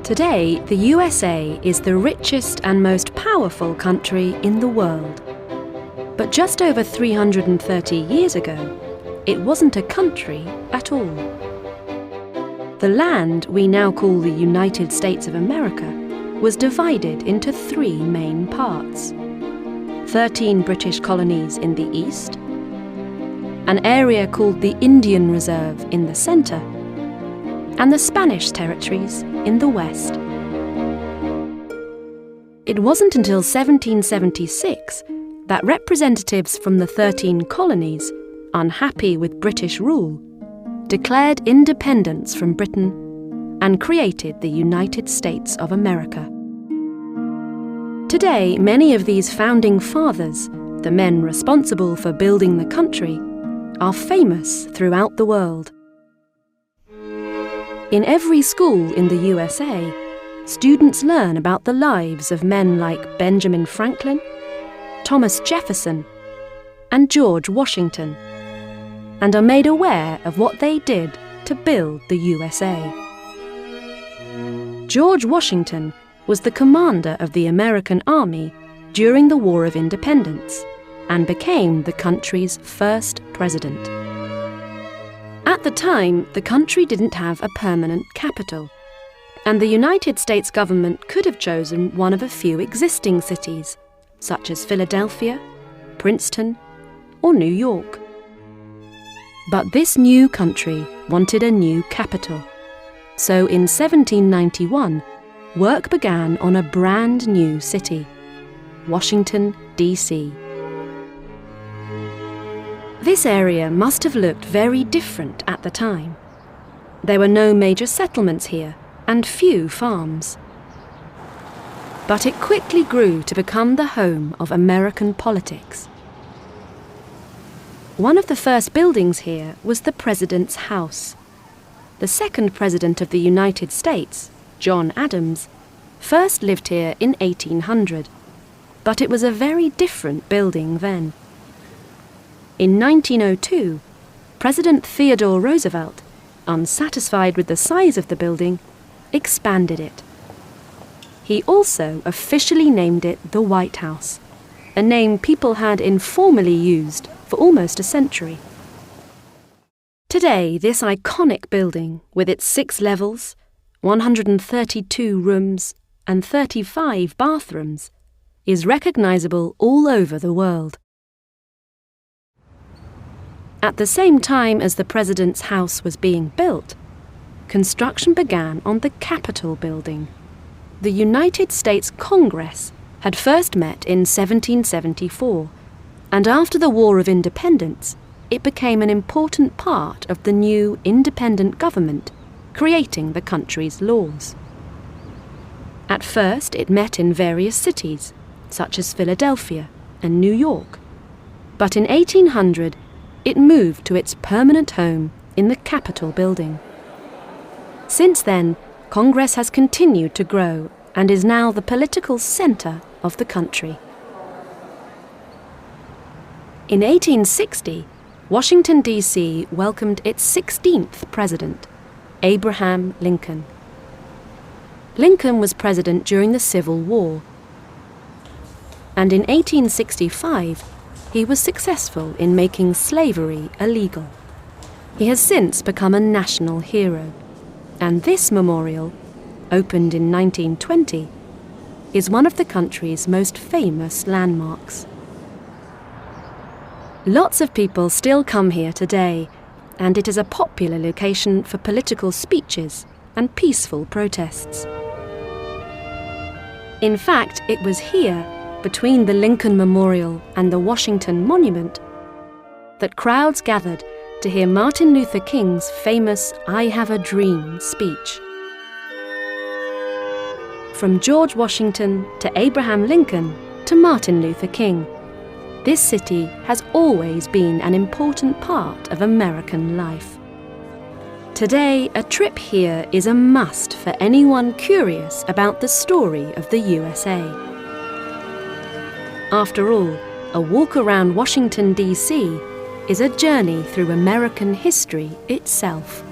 Today, the USA is the richest and most powerful country in the world. But just over 330 years ago, it wasn't a country at all. The land we now call the United States of America was divided into three main parts: 13 British colonies in the east, an area called the Indian Reserve in the center, and the Spanish territories in the west. It wasn't until 1776 that representatives from the 13 colonies, unhappy with British rule, declared independence from Britain and created the United States of America. Today, many of these founding fathers, the men responsible for building the country, are famous throughout the world. In every school in the USA, students learn about the lives of men like Benjamin Franklin, Thomas Jefferson, and George Washington, and are made aware of what they did to build the USA. George Washington was the commander of the American Army during the War of Independence and became the country's first president. At the time, the country didn't have a permanent capital, and the United States government could have chosen one of a few existing cities, such as Philadelphia, Princeton, or New York. But this new country wanted a new capital, so in 1791, work began on a brand new city, Washington, D.C. This area must have looked very different at the time. There were no major settlements here and few farms. But it quickly grew to become the home of American politics. One of the first buildings here was the President's House. The second President of the United States, John Adams, first lived here in 1800, but it was a very different building then. In 1902, President Theodore Roosevelt, unsatisfied with the size of the building, expanded it. He also officially named it the White House, a name people had informally used for almost a century. Today, this iconic building, with its 6 levels, 132 rooms, and 35 bathrooms, is recognizable all over the world. At the same time as the President's House was being built, construction began on the Capitol building. The United States Congress had first met in 1774, and after the War of Independence, it became an important part of the new independent government, creating the country's laws. At first, it met in various cities, such as Philadelphia and New York, but in 1800, it moved to its permanent home in the Capitol building. Since then, Congress has continued to grow and is now the political center of the country. In 1860, Washington, D.C. welcomed its 16th president, Abraham Lincoln. Lincoln was president during the Civil War, and in 1865, he was successful in making slavery illegal. He has since become a national hero, and this memorial, opened in 1920, is one of the country's most famous landmarks. Lots of people still come here today, and it is a popular location for political speeches and peaceful protests. In fact, it was here, between the Lincoln Memorial and the Washington Monument, that crowds gathered to hear Martin Luther King's famous "I Have a Dream" speech. From George Washington to Abraham Lincoln to Martin Luther King, this city has always been an important part of American life. Today, a trip here is a must for anyone curious about the story of the USA. After all, a walk around Washington, D.C. is a journey through American history itself.